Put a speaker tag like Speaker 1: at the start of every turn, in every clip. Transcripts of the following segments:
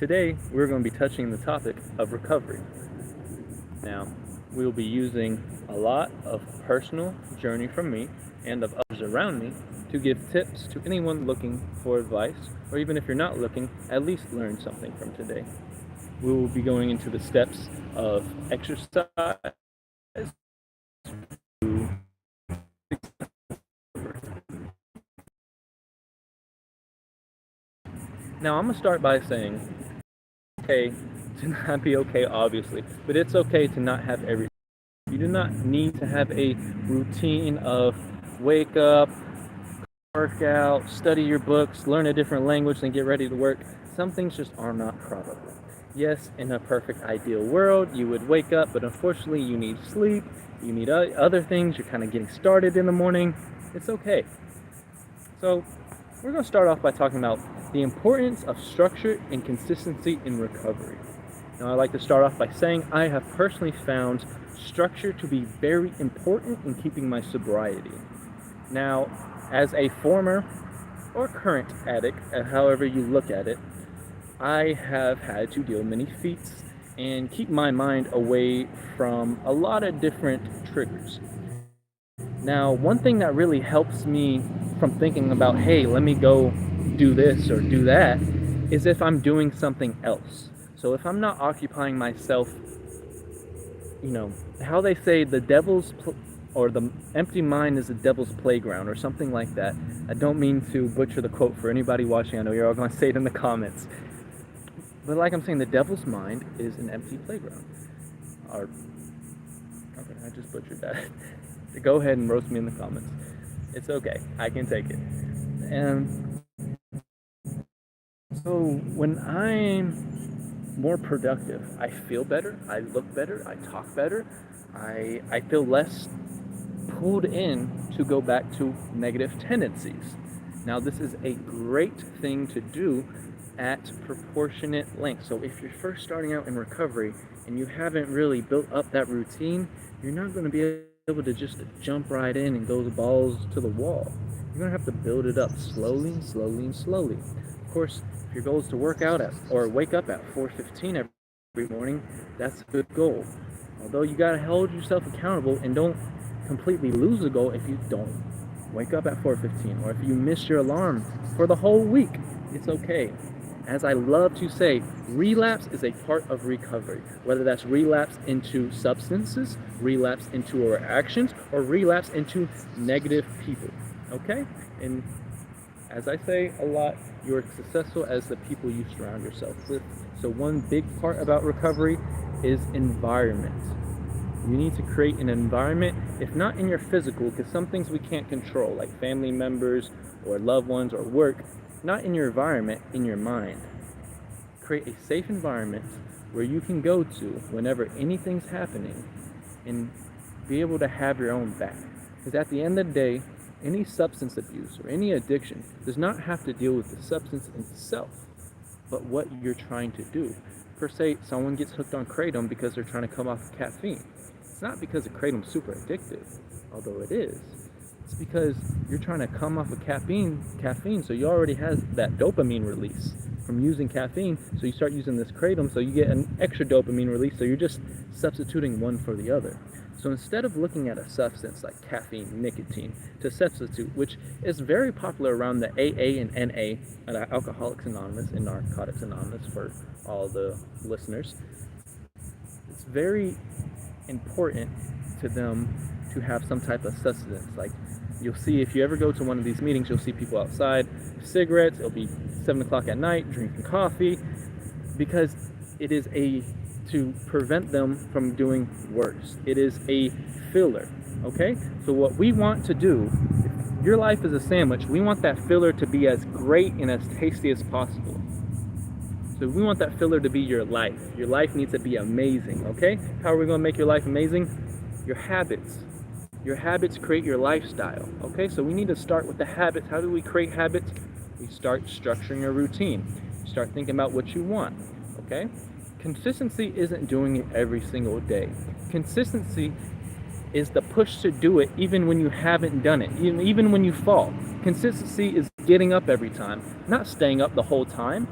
Speaker 1: today we're going to be touching the topic of recovery. Now, we'll be using a lot of personal journey from me and of others around me to give tips to anyone looking for advice, or even if you're not looking, at least learn something from today. We will be going into the steps of exercise to Now, I'm going to start by saying, okay, to not be okay, obviously, but it's okay to not have everything. You do not need to have a routine of wake up, work out, study your books, learn a different language, and get ready to work. Some things just are not probable. Yes, in a perfect ideal world, you would wake up, but unfortunately you need sleep, you need other things, you're kind of getting started in the morning. It's okay. So we're going to start off by talking about the importance of structure and consistency in recovery. Now, I like to start off by saying I have personally found structure to be very important in keeping my sobriety. Now, as a former or current addict, however you look at it, I have had to deal many feats and keep my mind away from a lot of different triggers. Now, one thing that really helps me from thinking about, hey, let me go do this or do that, is if I'm doing something else. So if I'm not occupying myself, how they say the empty mind is the devil's playground or something like that. I don't mean to butcher the quote for anybody watching. I know you're all going to say it in the comments. But like I'm saying, the devil's mind is an empty playground. Okay, I just butchered that. Go ahead and roast me in the comments. It's okay. I can take it. And so when I'm more productive, I feel better, I look better, I talk better, I feel less pulled in to go back to negative tendencies. Now, this is a great thing to do at proportionate length. So if you're first starting out in recovery and you haven't really built up that routine, you're not going to be able to just jump right in and go the balls to the wall. You're going to have to build it up slowly and slowly and slowly. Of course, if your goal is to work out or wake up at 4:15 every morning, that's a good goal. Although you got to hold yourself accountable and don't completely lose the goal if you don't wake up at 4:15, or if you miss your alarm for the whole week. It's okay. As I love to say, relapse is a part of recovery, whether that's relapse into substances, relapse into our actions, or relapse into negative people, okay? And as I say a lot, you're successful as the people you surround yourself with. So one big part about recovery is environment. You need to create an environment, if not in your physical, because some things we can't control, like family members or loved ones or work, not in your environment, in your mind. Create a safe environment where you can go to whenever anything's happening and be able to have your own back. Because at the end of the day, any substance abuse or any addiction does not have to deal with the substance itself, but what you're trying to do. Per se, someone gets hooked on kratom because they're trying to come off of caffeine. It's not because the kratom's super addictive, although it is. It's because you're trying to come off of caffeine, so you already have that dopamine release from using caffeine, so you start using this kratom, so you get an extra dopamine release, so you're just substituting one for the other. So instead of looking at a substance like caffeine, nicotine, to substitute, which is very popular around the AA and NA, Alcoholics Anonymous and Narcotics Anonymous for all the listeners, it's very important to them to have some type of sustenance. Like, you'll see, if you ever go to one of these meetings, you'll see people outside with cigarettes. It'll be 7 o'clock at night drinking coffee, because it is to prevent them from doing worse. It is a filler, okay? So what we want to do, if your life is a sandwich, we want that filler to be as great and as tasty as possible. So we want that filler to be your life. Your life needs to be amazing, okay? How are we going to make your life amazing? Your habits. Your habits create your lifestyle, okay? So we need to start with the habits. How do we create habits? We start structuring a routine. Start thinking about what you want, okay? Consistency isn't doing it every single day. Consistency is the push to do it even when you haven't done it, even when you fall. Consistency is getting up every time, not staying up the whole time.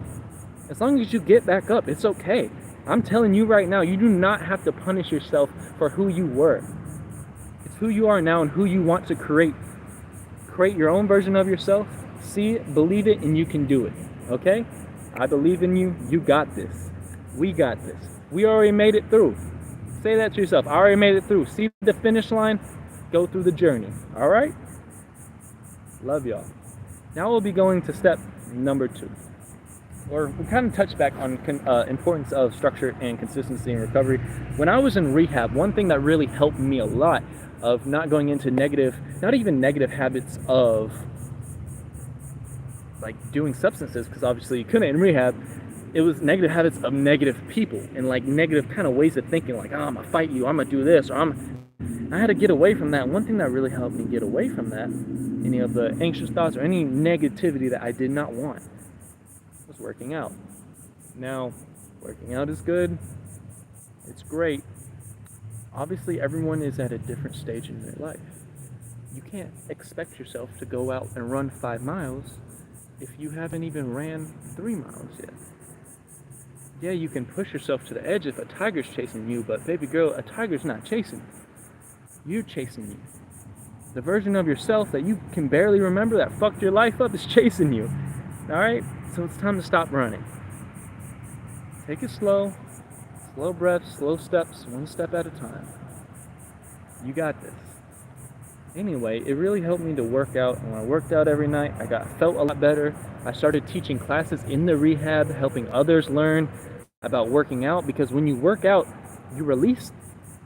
Speaker 1: As long as you get back up, it's okay. I'm telling you right now, you do not have to punish yourself for who you were. It's who you are now and who you want to create. Create your own version of yourself, see it, believe it, and you can do it, okay? I believe in you. You got this. We got this. We already made it through. Say that to yourself. I already made it through. See the finish line? Go through the journey, all right? Love y'all. Now we'll be going to step number 2. Or we kind of touched back on importance of structure and consistency in recovery. When I was in rehab, one thing that really helped me a lot of not going into negative, not even negative habits of like doing substances, because obviously you couldn't in rehab. It was negative habits of negative people and like negative kind of ways of thinking, like, oh, I'm gonna fight you, I'm gonna do this, or I had to get away from that. One thing that really helped me get away from that, any of the anxious thoughts or any negativity that I did not want, was working out. Now, working out is good. It's great. Obviously, everyone is at a different stage in their life. You can't expect yourself to go out and run 5 miles if you haven't even ran 3 miles yet. Yeah, you can push yourself to the edge if a tiger's chasing you, but baby girl, a tiger's not chasing you. You're chasing you. The version of yourself that you can barely remember that fucked your life up is chasing you. Alright? So it's time to stop running. Take it slow. Slow breaths, slow steps, one step at a time. You got this. Anyway, it really helped me to work out. And when I worked out every night, I felt a lot better. I started teaching classes in the rehab, helping others learn about working out, because when you work out, you release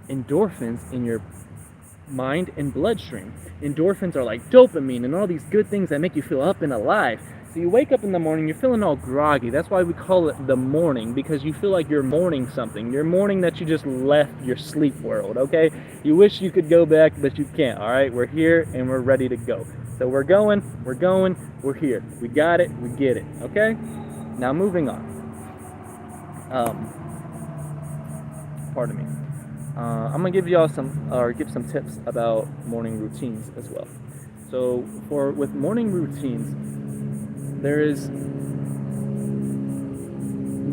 Speaker 1: endorphins in your mind and bloodstream. Endorphins are like dopamine and all these good things that make you feel up and alive. So you wake up in the morning, you're feeling all groggy. That's why we call it the morning, because you feel like you're mourning something. You're mourning that you just left your sleep world, okay? You wish you could go back, but you can't, all right? We're here and we're ready to go. So we're going, we're here. We got it, we get it, okay? Now moving on. Pardon me. I'm gonna give y'all give some tips about morning routines as well. So with morning routines, there is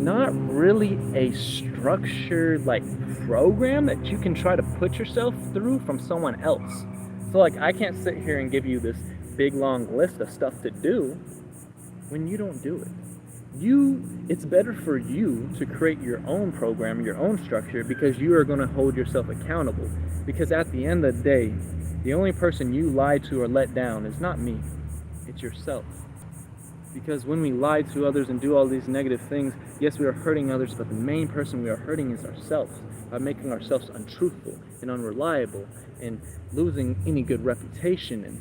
Speaker 1: not really a structured like program that you can try to put yourself through from someone else. So like I can't sit here and give you this big long list of stuff to do when you don't do it. It's better for you to create your own program, your own structure, because you are going to hold yourself accountable. Because at the end of the day, the only person you lie to or let down is not me, it's yourself. Because when we lie to others and do all these negative things, yes, we are hurting others, but the main person we are hurting is ourselves, by making ourselves untruthful and unreliable and losing any good reputation and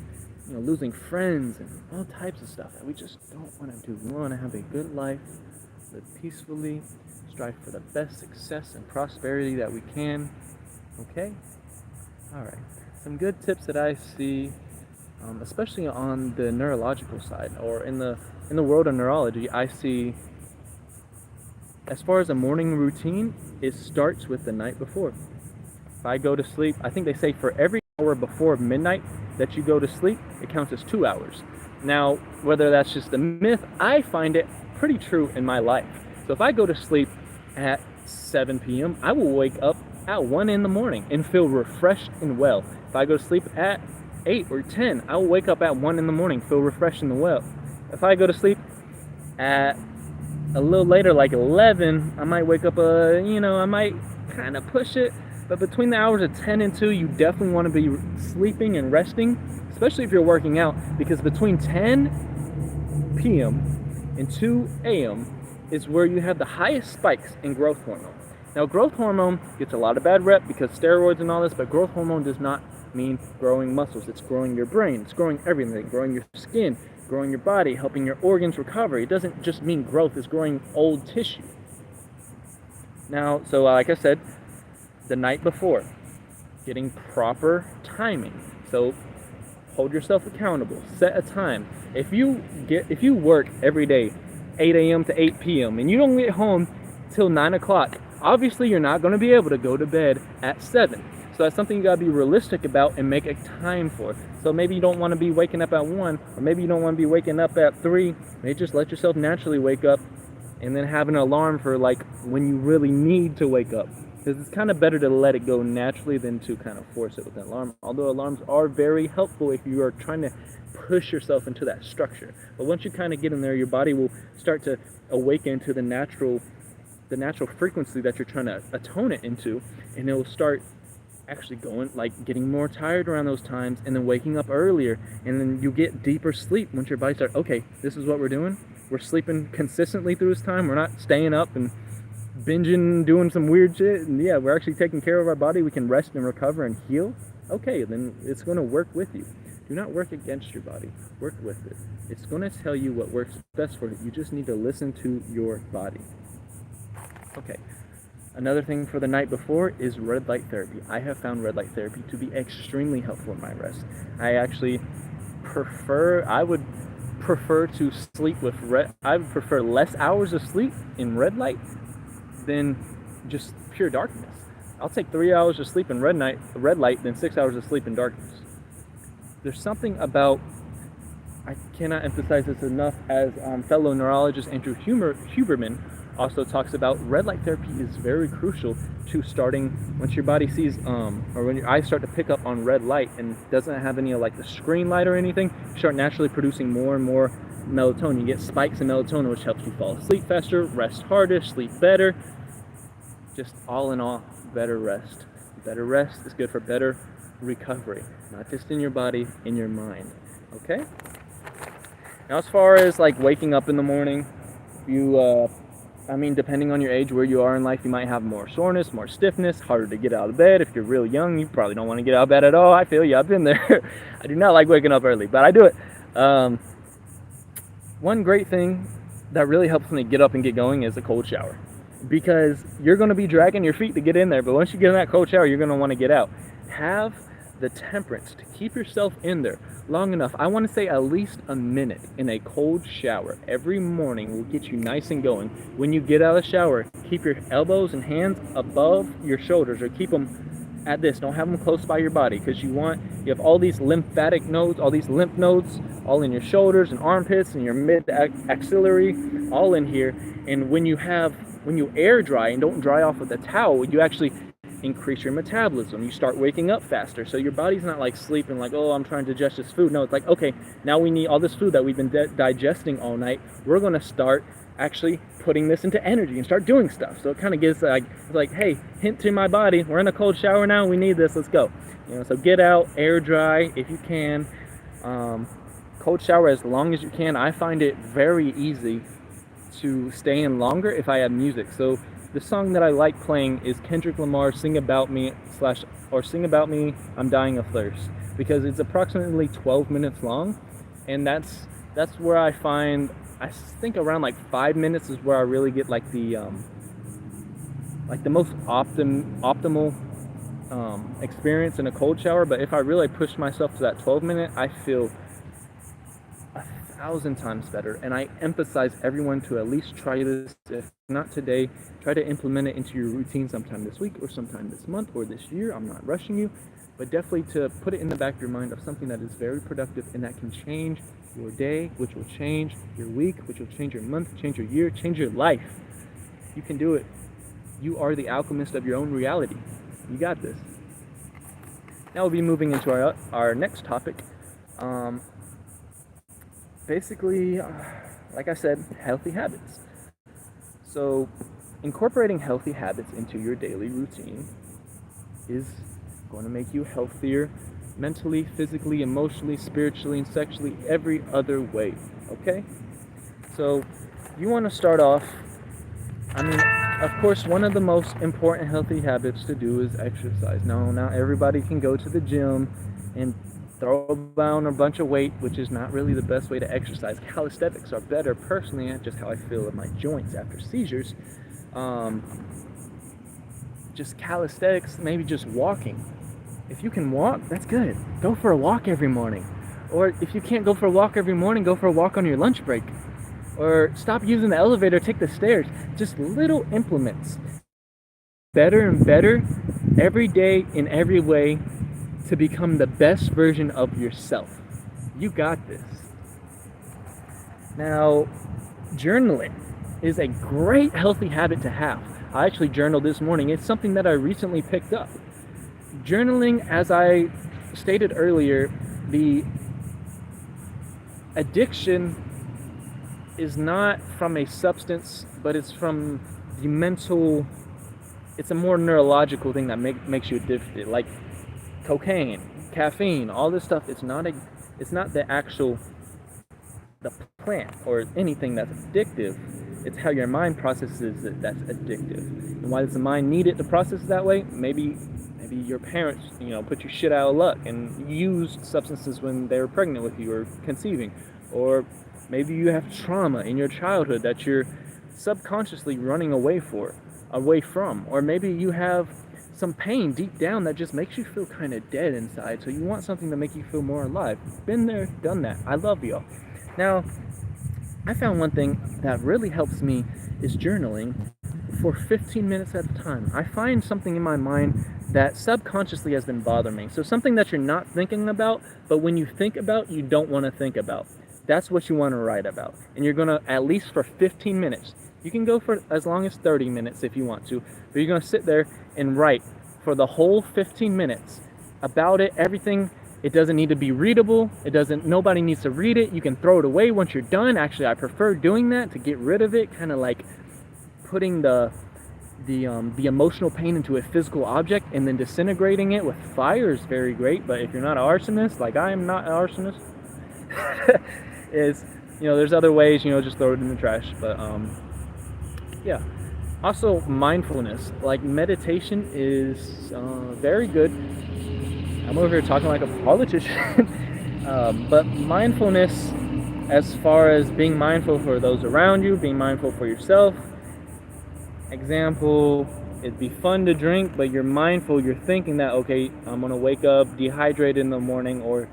Speaker 1: losing friends and all types of stuff that we just don't want to do. We want to have a good life, live peacefully, strive for the best success and prosperity that we can. Okay? Alright. Some good tips that I see, especially on the neurological side, or in the world of neurology, I see, as far as a morning routine, it starts with the night before. If I go to sleep, I think they say for every hour before midnight that you go to sleep, it counts as 2 hours. Now, whether that's just a myth, I find it pretty true in my life. So if I go to sleep at 7 p.m., I will wake up at 1 in the morning and feel refreshed and well. If I go to sleep at 8 or 10, I will wake up at 1 in the morning, feel refreshed and well. If I go to sleep at a little later, like 11, I might wake up, I might kind of push it. But between the hours of 10 and 2, you definitely want to be sleeping and resting, especially if you're working out, because between 10 p.m. and 2 a.m. is where you have the highest spikes in growth hormone. Now, growth hormone gets a lot of bad rep because steroids and all this, but growth hormone does not mean growing muscles. It's growing your brain. It's growing everything, growing your skin, growing your body, helping your organs recover. It doesn't just mean growth. It's growing old tissue. Now, so like I said, the night before, getting proper timing. So hold yourself accountable. Set a time. If you work every day 8 a.m. to 8 p.m. and you don't get home till 9 o'clock, obviously you're not going to be able to go to bed at 7. So that's something you got to be realistic about and make a time for. So maybe you don't want to be waking up at 1, or maybe you don't want to be waking up at 3. Maybe just let yourself naturally wake up and then have an alarm for like when you really need to wake up. Because it's kind of better to let it go naturally than to kind of force it with an alarm. Although alarms are very helpful if you are trying to push yourself into that structure. But once you kind of get in there, your body will start to awaken to the natural frequency that you're trying to attone it into, and it will start actually going, like getting more tired around those times, and then waking up earlier, and then you get deeper sleep once your body starts, okay, this is what we're doing. We're sleeping consistently through this time. We're not staying up and binging, doing some weird shit, and yeah, we're actually taking care of our body. We can rest and recover and heal. Okay, then it's going to work with you. Do not work against your body. Work with it. It's going to tell you what works best for you. You just need to listen to your body. Okay. Another thing for the night before is red light therapy. I have found red light therapy to be extremely helpful in my rest. I would prefer to sleep with I would prefer less hours of sleep in red light than just pure darkness. I'll take 3 hours of sleep in red light than 6 hours of sleep in darkness. There's something about, I cannot emphasize this enough, as fellow neurologist Andrew Huberman also talks about, red light therapy is very crucial to starting, once your body sees, or when your eyes start to pick up on red light and doesn't have any of like the screen light or anything, you start naturally producing more and more melatonin. You get spikes in melatonin, which helps you fall asleep faster, rest harder, sleep better. Just all in all, better rest. Better rest is good for better recovery, not just in your body, in your mind. Okay? Now, as far as like waking up in the morning, depending on your age, where you are in life, you might have more soreness, more stiffness, harder to get out of bed. If you're real young, you probably don't want to get out of bed at all. I feel you. I've been there. I do not like waking up early, but I do it. One great thing that really helps me get up and get going is a cold shower, because you're going to be dragging your feet to get in there, but once you get in that cold shower, you're going to want to get out. Have the temperance to keep yourself in there long enough. I want to say at least a minute in a cold shower every morning will get you nice and going. When you get out of the shower, keep your elbows and hands above your shoulders, or keep them at this. Don't have them close by your body, because you have all these lymphatic nodes, all these lymph nodes, all in your shoulders and armpits and your mid axillary, all in here. And when you air dry and don't dry off with a towel, you actually increase your metabolism. You start waking up faster, so your body's not like sleeping, like, oh, I'm trying to digest this food. No, it's like, okay, now we need all this food that we've been digesting all night. We're going to start actually putting this into energy and start doing stuff. So it kind of gives like, hey, hint to my body, we're in a cold shower now, we need this, let's go. So get out, air dry if you can. Cold shower as long as you can. I find it very easy to stay in longer if I have music. So the song that I like playing is Kendrick Lamar's Sing About Me, I'm Dying of Thirst, because it's approximately 12 minutes long, and that's where I think around like 5 minutes is where I really get like the most optimal experience in a cold shower. But if I really push myself to that 12-minute, I feel 1,000 times better. And I emphasize everyone to at least try this. If not today, try to implement it into your routine sometime this week or sometime this month or this year. I'm not rushing you, but definitely to put it in the back of your mind of something that is very productive and that can change your day, which will change your week, which will change your month, change your year, change your life. You can do it. You are the alchemist of your own reality. You got this. Now we'll be moving into our next topic. Basically, like I said, healthy habits. So incorporating healthy habits into your daily routine is going to make you healthier mentally, physically, emotionally, spiritually, and sexually, every other way. Okay? So you want to start off, of course, one of the most important healthy habits to do is exercise. Now, not everybody can go to the gym and throw down a bunch of weight, which is not really the best way to exercise. Calisthenics are better, personally. That's just how I feel in my joints after seizures. Just calisthenics, maybe just walking. If you can walk, that's good. Go for a walk every morning. Or if you can't go for a walk every morning, go for a walk on your lunch break. Or stop using the elevator, take the stairs. Just little implements. Better and better every day in every way to become the best version of yourself. You got this. Now, journaling. is a great healthy habit to have. I actually journaled this morning. It's something that I recently picked up. Journaling, as I stated earlier, the addiction is not from a substance, but it's from the mental. It's a more neurological thing that makes you addicted, like cocaine, caffeine, all this stuff. It's not the actual the plant or anything that's addictive. It's how your mind processes it that's addictive. And why does the mind need it to process it that way? Maybe your parents, put you shit out of luck and used substances when they were pregnant with you or conceiving, or maybe you have trauma in your childhood that you're subconsciously running away from, or maybe you have some pain deep down that just makes you feel kind of dead inside, so you want something to make you feel more alive. Been there, done that. I love y'all. Now, I found one thing that really helps me is journaling for 15 minutes at a time. I find something in my mind that subconsciously has been bothering me. So something that you're not thinking about, but when you think about, you don't want to think about. That's what you want to write about. And you're going to, at least for 15 minutes, you can go for as long as 30 minutes if you want to, but you're going to sit there and write for the whole 15 minutes about it, everything. It doesn't need to be readable. Nobody needs to read it. You can throw it away once you're done. Actually, I prefer doing that to get rid of it, kind of like putting the emotional pain into a physical object and then disintegrating it with fire is very great. But if you're not an arsonist, like I am not an arsonist, there's other ways, just throw it in the trash. But yeah. Also, mindfulness, like meditation is very good. I'm over here talking like a politician. But mindfulness, as far as being mindful for those around you, being mindful for yourself. Example, it'd be fun to drink, but you're mindful, you're thinking that, okay, I'm going to wake up dehydrated in the morning, or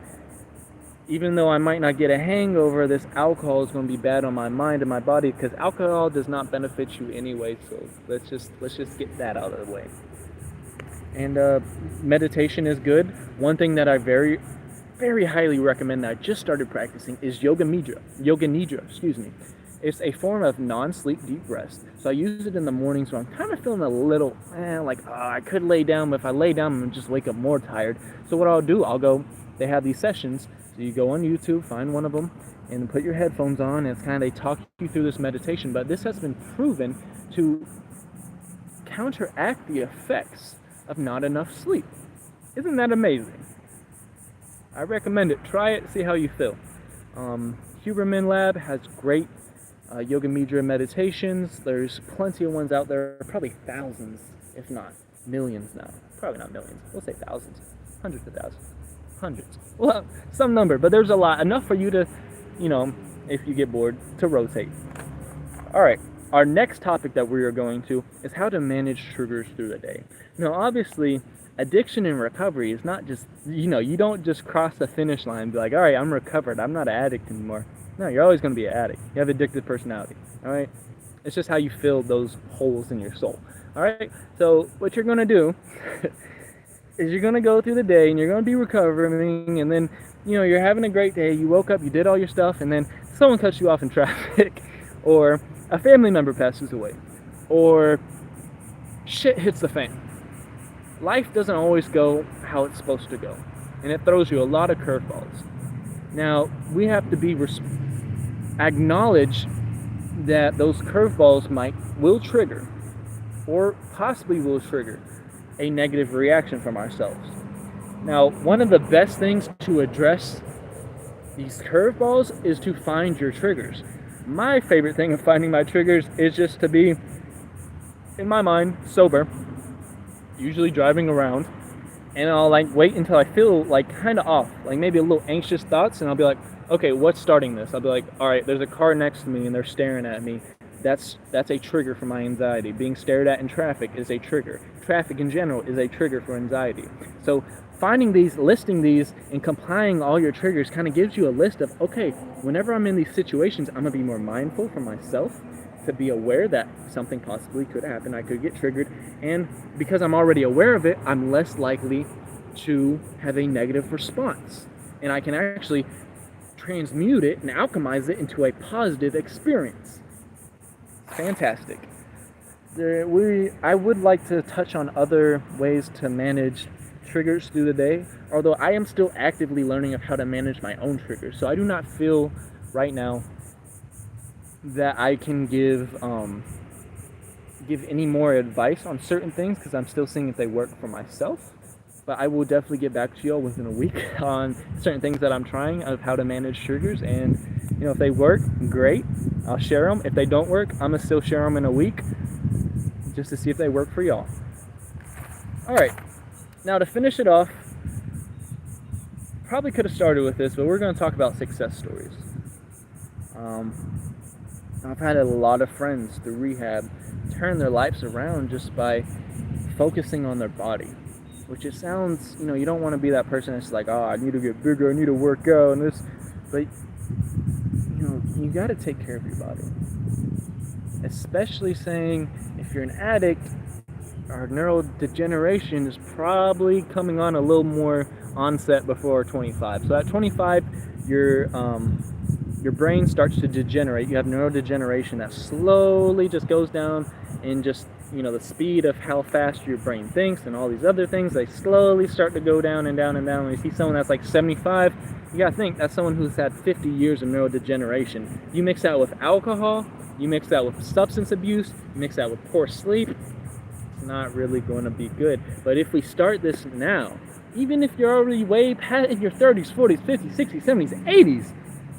Speaker 1: even though I might not get a hangover, this alcohol is going to be bad on my mind and my body, because alcohol does not benefit you anyway. So let's just get that out of the way. And meditation is good. One thing that I very, very highly recommend that I just started practicing is yoga nidra. It's a form of non-sleep deep rest. So I use it in the mornings when I'm kind of feeling a little I could lay down, but if I lay down, I'm going to just wake up more tired. So what I'll do, they have these sessions. So you go on YouTube, find one of them, and put your headphones on, and it's kind of, they talk you through this meditation. But this has been proven to counteract the effects of not enough sleep. Isn't that amazing? I recommend it. Try it, see how you feel. Huberman Lab has great yoga nidra meditations. There's plenty of ones out there, probably thousands, if not millions now. Probably not millions. We'll say thousands, hundreds of thousands. Hundreds. Well, some number, but there's a lot. Enough for you to, if you get bored, to rotate. All right. Our next topic that we are going to is how to manage triggers through the day. Now, obviously, addiction and recovery is not just, you don't just cross the finish line and be like, all right, I'm recovered. I'm not an addict anymore. No, you're always going to be an addict. You have addictive personality. All right. It's just how you fill those holes in your soul. All right. So what you're going to do is you're going to go through the day and you're going to be recovering, and then, you're having a great day. You woke up, you did all your stuff, and then someone cuts you off in traffic, or a family member passes away, or shit hits the fan. Life doesn't always go how it's supposed to go, and it throws you a lot of curveballs. Now, we have to acknowledge that those curveballs will trigger, or possibly will trigger, a negative reaction from ourselves. Now, one of the best things to address these curveballs is to find your triggers. My favorite thing of finding my triggers is just to be, in my mind, sober, usually driving around, and I'll wait until I feel kind of off, maybe a little anxious thoughts, and I'll be like, okay, what's starting this? I'll be like, all right, there's a car next to me and they're staring at me. That's a trigger for my anxiety. Being stared at in traffic is a trigger. Traffic in general is a trigger for anxiety. So finding these, listing these, and complying all your triggers kind of gives you a list of, okay, whenever I'm in these situations, I'm going to be more mindful for myself, to be aware that something possibly could happen. I could get triggered. And because I'm already aware of it, I'm less likely to have a negative response. And I can actually transmute it and alchemize it into a positive experience. fantastic. I would like to touch on other ways to manage triggers through the day, although I am still actively learning of how to manage my own triggers. So I do not feel right now that I can give any more advice on certain things because I'm still seeing if they work for myself. But I will definitely get back to y'all within a week on certain things that I'm trying of how to manage triggers. And, if they work, great. I'll share them. If they don't work, I'm going to still share them in a week just to see if they work for y'all. All right. Now, to finish it off, probably could have started with this, but we're going to talk about success stories. I've had a lot of friends through rehab turn their lives around just by focusing on their body. Which it sounds, you don't want to be that person that's like, oh, I need to get bigger, I need to work out, and this. But, you got to take care of your body. Especially saying if you're an addict, our neurodegeneration is probably coming on a little more onset before 25. So at 25, your brain starts to degenerate. You have neurodegeneration that slowly just goes down and just, the speed of how fast your brain thinks and all these other things, they slowly start to go down and down and down. When you see someone that's like 75, you gotta think that's someone who's had 50 years of neurodegeneration. You mix that with alcohol, you mix that with substance abuse, you mix that with poor sleep, it's not really going to be good. But if we start this now, even if you're already way past in your 30s, 40s, 50s, 60s, 70s, 80s,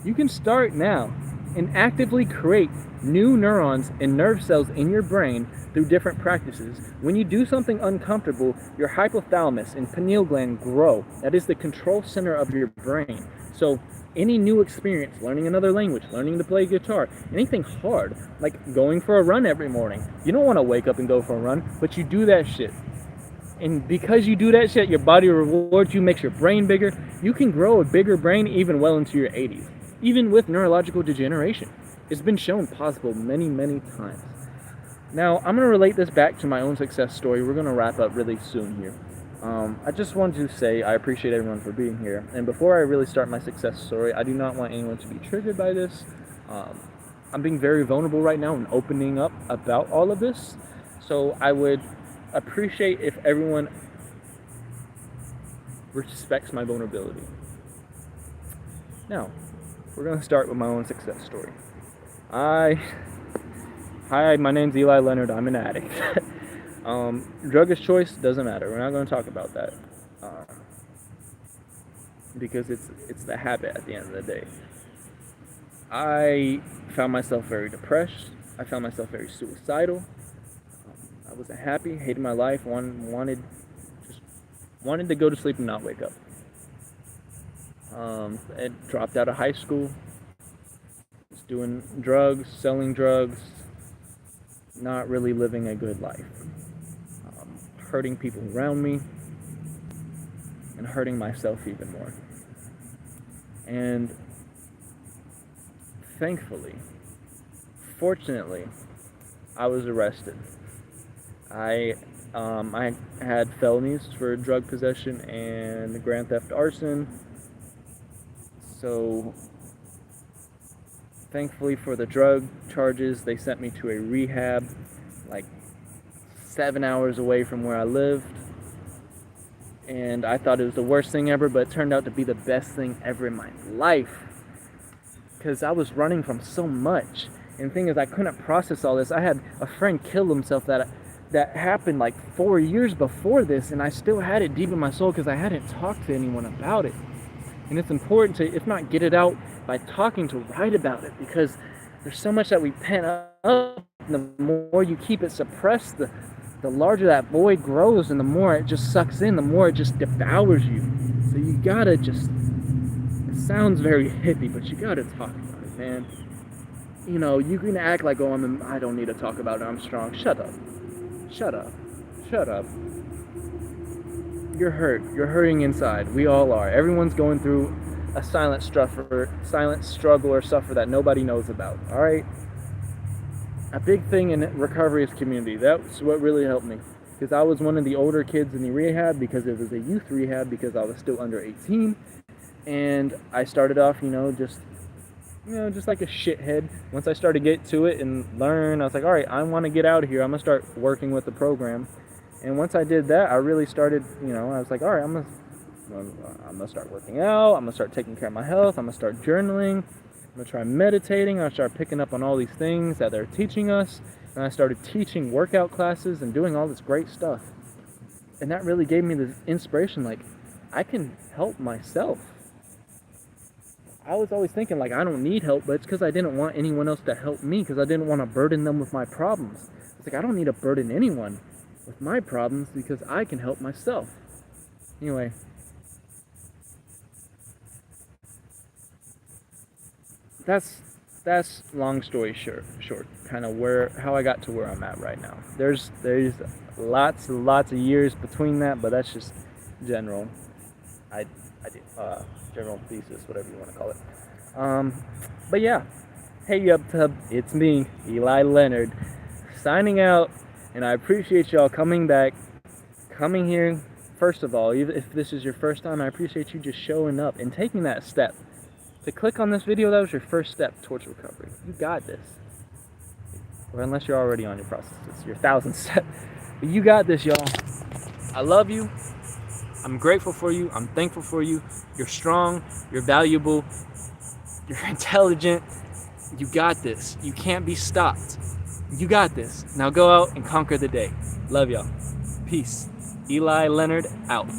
Speaker 1: you can start now and actively create new neurons and nerve cells in your brain through different practices. When you do something uncomfortable, your hypothalamus and pineal gland grow. That is the control center of your brain. So any new experience, learning another language, learning to play guitar, anything hard, like going for a run every morning. You don't want to wake up and go for a run, but you do that shit. And because you do that shit, your body rewards you, makes your brain bigger. You can grow a bigger brain even well into your 80s. Even with neurological degeneration. It's been shown possible many, many times. Now, I'm going to relate this back to my own success story. We're going to wrap up really soon here. I just wanted to say I appreciate everyone for being here. And before I really start my success story, I do not want anyone to be triggered by this. I'm being very vulnerable right now and opening up about all of this. So I would appreciate if everyone respects my vulnerability. Now, we're going to start with my own success story. Hi, my name's Eli Lennard. I'm an addict. Drug of choice doesn't matter. We're not going to talk about that because it's the habit at the end of the day. I found myself very depressed. I found myself very suicidal. I wasn't happy. Hated my life. Wanted to go to sleep and not wake up. I dropped out of high school. Was doing drugs, selling drugs. Not really living a good life. Hurting people around me. And hurting myself even more. And thankfully, fortunately, I was arrested. I had felonies for drug possession and grand theft arson. So, thankfully for the drug charges, they sent me to a rehab, like 7 hours away from where I lived. And I thought it was the worst thing ever, but it turned out to be the best thing ever in my life. Because I was running from so much. And the thing is, I couldn't process all this. I had a friend kill himself that happened like 4 years before this, and I still had it deep in my soul because I hadn't talked to anyone about it. And it's important to, if not get it out by talking, to write about it, because there's so much that we pent up, and the more you keep it suppressed, the larger that void grows, and the more it just sucks in, the more it just devours you. So you gotta just, it sounds very hippie, but you gotta talk about it, man. You know, you can act like, oh, I don't need to talk about it, I'm strong. Shut up. Shut up. Shut up. You're hurt. You're hurting inside. We all are. Everyone's going through a silent struggle or suffer that nobody knows about. All right? A big thing in recovery is community. That's what really helped me. Because I was one of the older kids in the rehab, because it was a youth rehab, because I was still under 18. And I started off, just just like a shithead. Once I started to get to it and learn, I was like, all right, I want to get out of here. I'm going to start working with the program. And once I did that, I really started, I was like, all right, I'm gonna start working out. I'm gonna start taking care of my health. I'm gonna start journaling. I'm gonna try meditating. I start picking up on all these things that they're teaching us. And I started teaching workout classes and doing all this great stuff. And that really gave me this inspiration, like, I can help myself. I was always thinking, like, I don't need help, but it's because I didn't want anyone else to help me, because I didn't want to burden them with my problems. It's like, I don't need to burden anyone with my problems because I can help myself. Anyway, that's long story short kind of how I got to where I'm at right now. There's lots of years between that, but that's just general general thesis, whatever you want to call it. But yeah, hey UpTub, it's me, Eli Lennard, signing out. And I appreciate y'all coming here. First of all, even if this is your first time, I appreciate you just showing up and taking that step. To click on this video, that was your first step towards recovery. You got this. Or unless you're already on your process, it's your 1000th step. But you got this, y'all. I love you. I'm grateful for you. I'm thankful for you. You're strong. You're valuable. You're intelligent. You got this. You can't be stopped. You got this. Now go out and conquer the day. Love y'all. Peace. Eli Lennard out.